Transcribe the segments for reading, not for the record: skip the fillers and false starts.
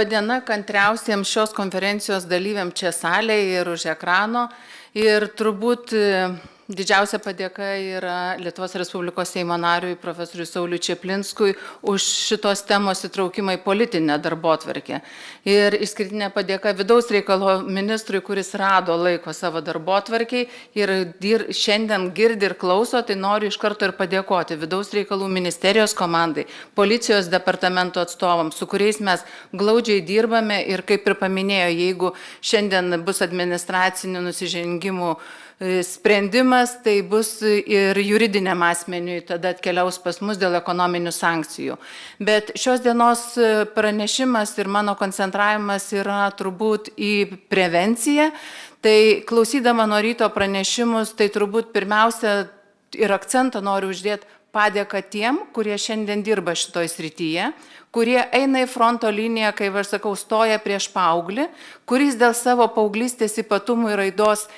Labadiena kantriausiems šios konferencijos dalyviam čia salėje ir už ekrano. Ir turbūt didžiausia padėka yra Lietuvos Respublikos Seimo nariui profesoriui Sauliui Čaplinskui už šitos temos įtraukimą į politinę darbotvarkę. Ir išskirtinė padėka vidaus reikalo ministrui, kuris rado laiko savo darbotvarkiai ir šiandien girdi ir klauso, tai noriu iš karto ir padėkoti vidaus reikalų ministerijos komandai, policijos departamento atstovams, su kuriais mes glaudžiai dirbame ir kaip ir paminėjo, jeigu šiandien bus administracinių nusižengimų sprendimas, tai bus ir juridiniam asmeniui tada atkeliaus pas mus dėl ekonominių sankcijų. Bet šios dienos pranešimas ir mano koncentravimas yra turbūt į prevenciją. Tai klausydama nuo ryto pranešimus, tai turbūt pirmiausia ir akcentą noriu uždėti padėką tiem, kurie šiandien dirba šitoj srityje, kurie eina į fronto liniją, kaip aš sakau, stoja prieš paauglį, kuris dėl savo paauglystės ypatumų ir raidos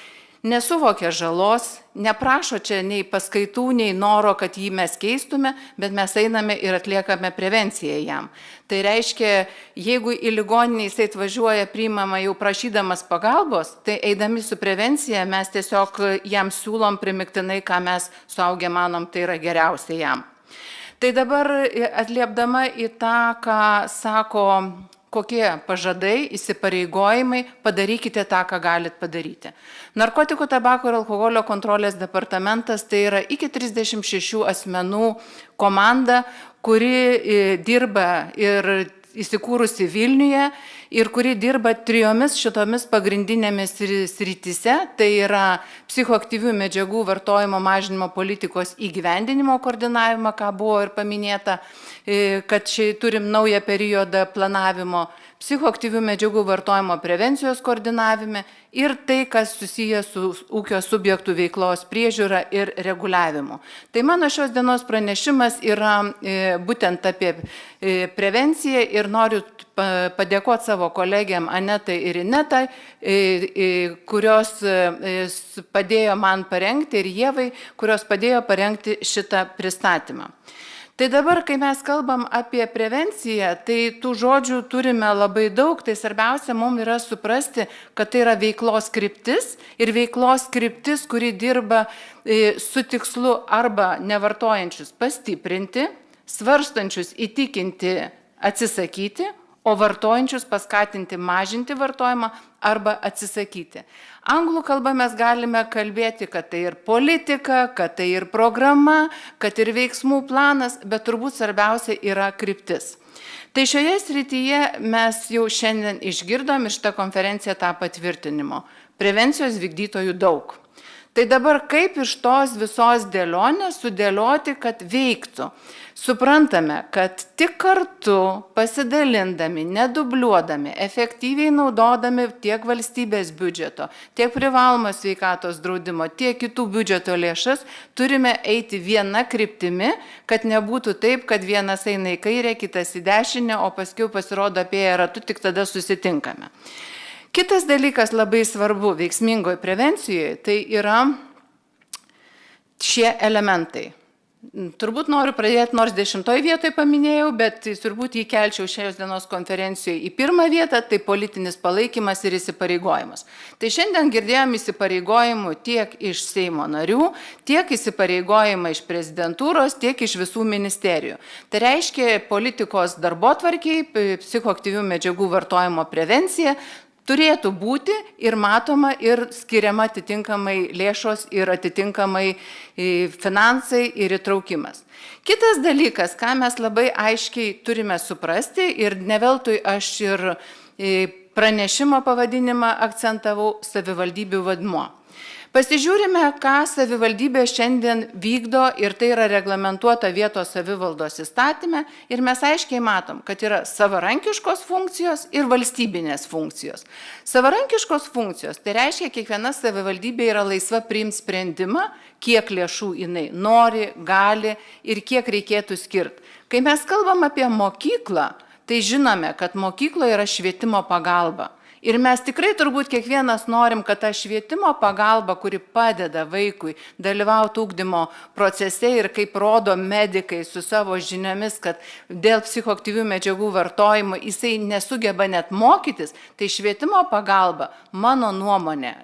nesuvokia žalos, neprašo čia nei paskaitų, nei noro, kad jį mes keistume, bet mes einame ir atliekame prevenciją jam. Tai reiškia, jeigu į ligoninę jisai atvažiuoja priimama jau prašydamas pagalbos, tai eidami su prevencija mes tiesiog jam siūlom primiktinai, ką mes suaugę manom, tai yra geriausia jam. Tai dabar atliepdama į tą, ką sako, kokie pažadai, įsipareigojimai, padarykite tą, ką galit padaryti. Narkotikų, tabako ir alkoholio kontrolės departamentas tai yra iki 36 asmenų komanda, kuri dirba ir įsikūrusi Vilniuje ir kuri dirba trijomis šitomis pagrindinėmis srityse, tai yra psichoaktyvių medžiagų vartojimo mažinimo politikos įgyvendinimo koordinavimą, ką buvo ir paminėta, kad čia turim naują periodą planavimo, psichoaktyvių medžiagų vartojimo prevencijos koordinavime ir tai, kas susiję su ūkio subjektų veiklos priežiūra ir reguliavimu. Tai mano šios dienos pranešimas yra būtent apie prevenciją ir noriu padėkoti savo kolegiam Anetai ir Inetai, kurios padėjo man parengti ir Ievai, kurios padėjo parengti šitą pristatymą. Tai dabar, kai mes kalbam apie prevenciją, tai tų žodžių turime labai daug, tai svarbiausia mums yra suprasti, kad tai yra veiklos kryptis ir veiklos kryptis, kuri dirba su tikslu arba nevartojančius pastiprinti, svarstančius įtikinti atsisakyti, o vartojančius paskatinti mažinti vartojimą arba atsisakyti. Anglų kalba mes galime kalbėti, kad tai ir politika, kad tai ir programa, kad ir veiksmų planas, bet turbūt svarbiausia yra kryptis. Tai šioje srityje mes jau šiandien išgirdom ir šitą konferenciją tą patvirtinimo. Prevencijos vykdytojų daug. Tai dabar kaip iš tos visos dėlionės sudėlioti, kad veiktų? Suprantame, kad tik kartu pasidalindami, nedubliuodami, efektyviai naudodami tiek valstybės biudžeto, tiek privalomo sveikatos draudimo, tiek kitų biudžeto lėšas, turime eiti viena kryptimi, kad nebūtų taip, kad vienas eina į kairę, kitas į dešinę, o paskui pasirodo apie ratu, tik tada susitinkame. Kitas dalykas labai svarbu veiksmingoje prevencijoje, tai yra šie elementai. Turbūt noriu pradėti, nors 10 vietoje paminėjau, bet turbūt jį kelčiau šios dienos konferencijoje į 1 vietą, tai politinis palaikymas ir įsipareigojimas. Tai šiandien girdėjom įsipareigojimų tiek iš Seimo narių, tiek įsipareigojimą iš prezidentūros, tiek iš visų ministerijų. Tai reiškia politikos darbotvarkiai, psichoaktyvių medžiagų vartojimo prevencija, turėtų būti ir matoma ir skiriama atitinkamai lėšos ir atitinkamai finansai ir įtraukimas. Kitas dalykas, ką mes labai aiškiai turime suprasti ir ne veltui aš ir pranešimo pavadinimą akcentavau savivaldybių vaidmuo. Pasižiūrime, ką savivaldybė šiandien vykdo ir tai yra reglamentuota vietos savivaldos įstatyme ir mes aiškiai matom, kad yra savarankiškos funkcijos ir valstybinės funkcijos. Savarankiškos funkcijos, tai reiškia, kiekviena savivaldybė yra laisva priimti sprendimą, kiek lėšų jinai nori, gali ir kiek reikėtų skirti. Kai mes kalbam apie mokyklą, tai žinome, kad mokykloje yra švietimo pagalba. Ir mes tikrai turbūt kiekvienas norim, kad ta švietimo pagalba, kuri padeda vaikui dalyvauti ugdymo procese ir kaip rodo medikai su savo žiniomis, kad dėl psichoaktyvių medžiagų vartojimo jisai nesugeba net mokytis, tai švietimo pagalba, mano nuomonė,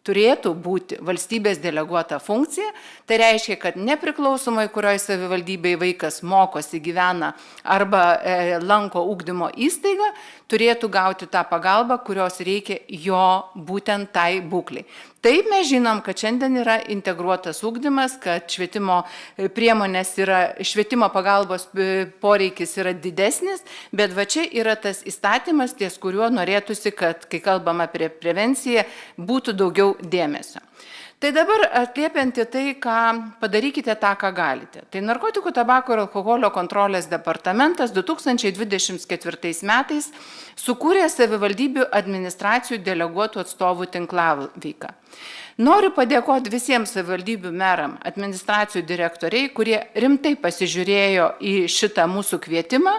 turėtų būti valstybės deleguota funkcija. Tai reiškia, kad nepriklausomai, kurioje savivaldybėje vaikas mokosi, gyvena arba lanko ugdymo įstaigą, turėtų gauti tą pagalbą, kurios reikia jo būtent tai būklei. Taip mes žinom, kad šiandien yra integruotas ugdymas, kad švietimo priemonės yra, švietimo pagalbos poreikis yra didesnis, bet va čia yra tas įstatymas, ties kuriuo norėtųsi, kad, kai kalbama apie prevenciją, būtų daugiau dėmesio. Tai dabar atliepiant į tai, padarykite tą, ką galite. Tai Narkotikų, tabako ir alkoholio kontrolės departamentas 2024 metais sukūrė savivaldybių administracijų deleguotų atstovų tinklaveiką. Noriu padėkoti visiems savivaldybių meram, administracijų direktoriai, kurie rimtai pasižiūrėjo į šitą mūsų kvietimą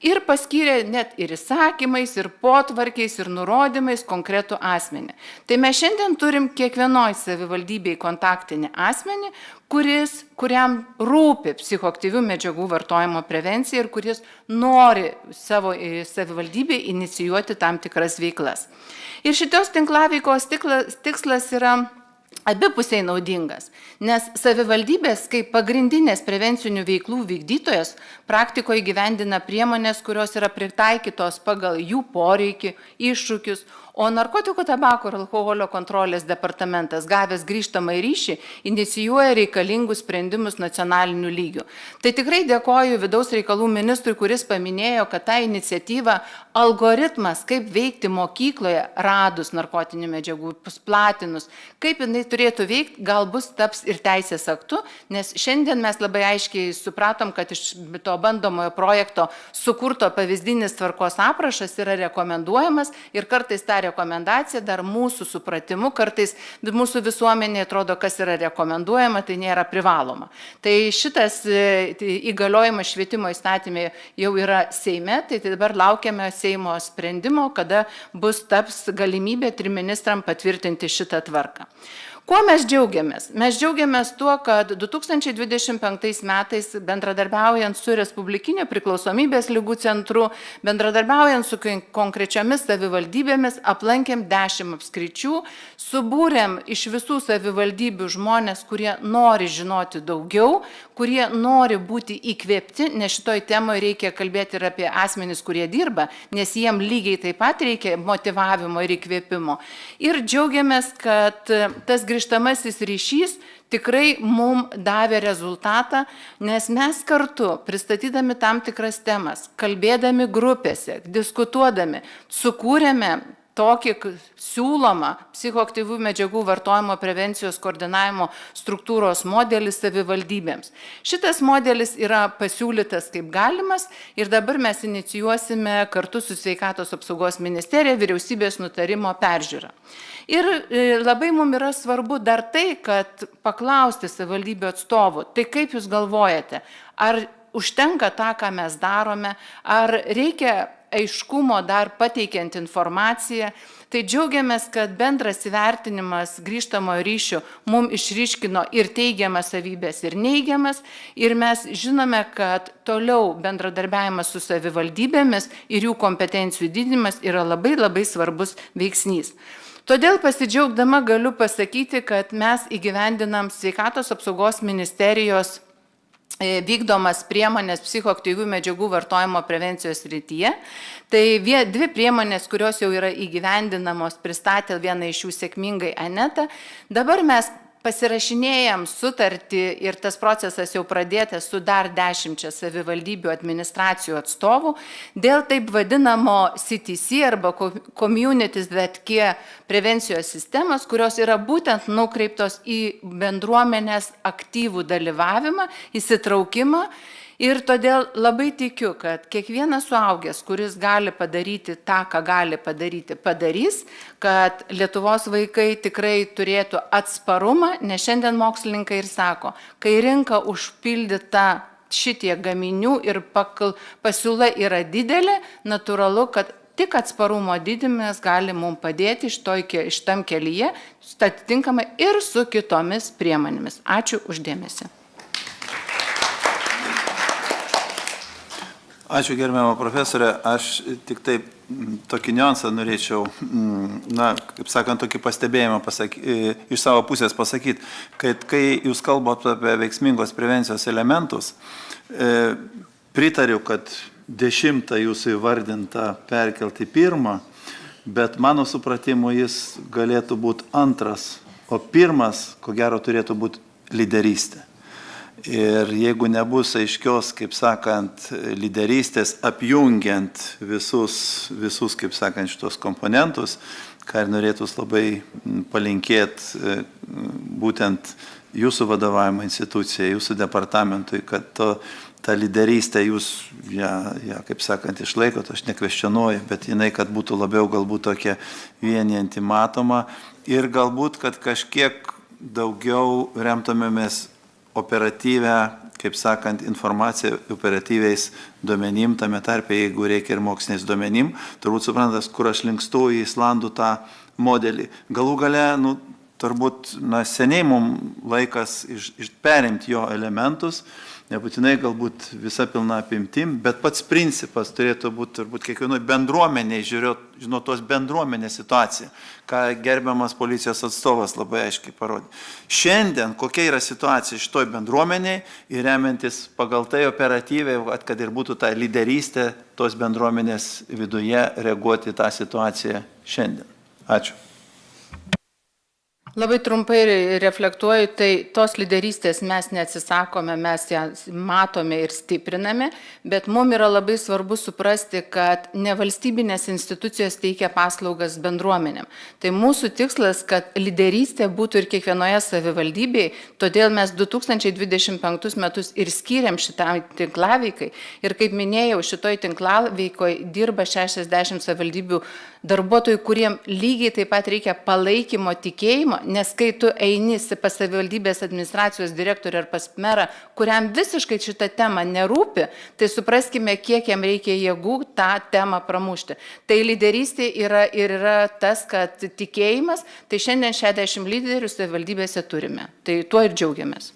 ir paskyrė net ir įsakymais, ir potvarkiais, ir nurodymais konkretų asmenį. Tai mes šiandien turim kiekvienoj savivaldybėj kontaktinį asmenį, kuriam rūpi psichoaktyvių medžiagų vartojimo prevencija ir kuris nori savo savivaldybėj inicijuoti tam tikras veiklas. Ir šitos tinklaveikos tikslas yra abipusiai naudingas, nes savivaldybės kaip pagrindinės prevencinių veiklų vykdytojas praktikoje įgyvendina priemonės, kurios yra pritaikytos pagal jų poreikį, iššūkius, o Narkotikų, tabako ir alkoholio kontrolės departamentas, gavęs grįžtamą ryšį, inicijuoja reikalingus sprendimus nacionaliniu lygiu. Tai tikrai dėkoju vidaus reikalų ministrui, kuris paminėjo, kad ta iniciatyva, algoritmas, kaip veikti mokykloje, radus narkotinių medžiagų, platinus, kaip jinai turėtų veikti, galbūt taps ir teisės aktu, nes šiandien mes labai aiškiai supratom, kad iš to bandomojo projekto sukurto pavyzdinis tvarkos aprašas yra rekomenduojamas ir kartais tą rekomendacija dar mūsų supratimu, kartais mūsų visuomenė atrodo, kas yra rekomenduojama, tai nėra privaloma. Tai šitas įgaliojimas švietimo įstatymė jau yra Seime, tai dabar laukiame Seimo sprendimo, kada taps galimybė triministram patvirtinti šitą tvarką. Kuo mes džiaugiamės? Mes džiaugiamės tuo, kad 2025 metais bendradarbiaujant su Respublikinio priklausomybės ligų centru, bendradarbiaujant su konkrečiomis savivaldybėmis, aplankėm 10 apskričių, subūrėm iš visų savivaldybių žmonės, kurie nori žinoti daugiau, kurie nori būti įkvėpti, nes šitoj temoje reikia kalbėti ir apie asmenis, kurie dirba, nes jiem lygiai taip pat reikia motyvavimo ir įkvėpimo. Ir džiaugiamės, kad tas grįžtamasis ryšys tikrai mums davė rezultatą, nes mes kartu, pristatydami tam tikras temas, kalbėdami grupėse, diskutuodami, sukūrėme tokį siūlomą psichoaktyvių medžiagų vartojimo prevencijos koordinavimo struktūros modelį savivaldybėms. Šitas modelis yra pasiūlytas kaip galimas ir dabar mes inicijuosime kartu su Sveikatos apsaugos ministerija vyriausybės nutarimo peržiūrą. Ir labai mums yra svarbu dar tai, kad paklausti savivaldybių atstovų, tai kaip jūs galvojate, ar užtenka tą, ką mes darome, ar reikia aiškumo dar pateikiant informaciją. Tai džiaugiamės, kad bendras įvertinimas grįžtamojo ryšių mums išryškino ir teigiamas savybės, ir neigiamas. Ir mes žinome, kad toliau bendradarbiavimas su savivaldybėmis ir jų kompetencijų didinimas yra labai labai svarbus veiksnys. Todėl pasidžiaugdama galiu pasakyti, kad mes įgyvendinam Sveikatos apsaugos ministerijos vykdomas priemonės psichoaktyvių medžiagų vartojimo prevencijos srityje. Tai dvi priemonės, kurios jau yra įgyvendinamos, pristatė vieną iš jų sėkmingai Aneta. Dabar mes pasirašinėjam sutartį ir tas procesas jau pradėtas su dar 10 savivaldybių administracijų atstovų dėl taip vadinamo CTC arba Communities That Care prevencijos sistemos, kurios yra būtent nukreiptos į bendruomenės aktyvų dalyvavimą, įsitraukimą. Ir todėl labai tikiu, kad kiekvienas suaugęs, kuris gali padaryti tą, ką gali padaryti, padarys, kad Lietuvos vaikai tikrai turėtų atsparumą, nes šiandien mokslininkai ir sako, kai rinka užpildyta šitie gaminių ir pasiūla yra didelė, natūralu, kad tik atsparumo didimas gali mums padėti šitam kelyje, atitinkamai ir su kitomis priemonėmis. Ačiū uždėmesi. Ačiū gerbiamą profesorę. Aš tik taip tokį niuansą norėčiau, kaip sakant, tokį pastebėjimą iš savo pusės pasakyti, kad kai jūs kalbate apie veiksmingos prevencijos elementus, pritariu, kad 10 jūsų įvardinta perkelti 1, bet mano supratimu jis galėtų būti 2, o 1, ko gero, turėtų būti lyderystė. Ir jeigu nebus aiškios, kaip sakant, lyderystės apjungiant visus, kaip sakant, šitos komponentus, ką ir norėtus labai palinkėti būtent jūsų vadovavimo institucijai, jūsų departamentui, kad ta lyderystė jūs kaip sakant, išlaikot, aš nekvestionuoju, bet jinai, kad būtų labiau galbūt tokia vienijanti matoma ir galbūt, kad kažkiek daugiau remtumėmės operatyvę, kaip sakant, informaciją operatyviais duomenim, tame tarpe, jeigu reikia ir moksliniais duomenim, turbūt suprantas, kur aš linkstu į Islandų tą modelį. Galų gale, turbūt seniai mums laikas perimti jo elementus, nebūtinai galbūt visa pilna apimtim, bet pats principas turėtų būti turbūt kiekvienoj bendruomeniai, žinot tos bendruomenės situaciją, ką gerbiamas policijos atstovas labai aiškiai parodė. Šiandien kokia yra situacija šitoj bendruomeniai ir remiantis pagal tai operatyviai, kad ir būtų ta lyderystė tos bendruomenės viduje reaguoti į tą situaciją šiandien. Ačiū. Labai trumpai reflektuoju, tai tos lyderystės mes neatsisakome, mes ją matome ir stipriname, bet mums yra labai svarbu suprasti, kad nevalstybinės institucijos teikia paslaugas bendruomenėm. Tai mūsų tikslas, kad lyderystė būtų ir kiekvienoje savivaldybėje, todėl mes 2025 metus ir skiriam šitam tinklaveikai. Ir kaip minėjau, šitoj tinklaveikoje dirba 60 savivaldybių darbuotojų, kuriem lygiai taip pat reikia palaikymo, tikėjimo, nes kai tu eini pas savivaldybės administracijos direktorių ar pas merą, kuriam visiškai šitą temą nerūpi, tai supraskime, kiek jam reikia jėgų tą temą pramušti. Tai lyderystė yra tas, kad tikėjimas, tai šiandien 60 lyderių savivaldybėse turime. Tai tuo ir džiaugiamės.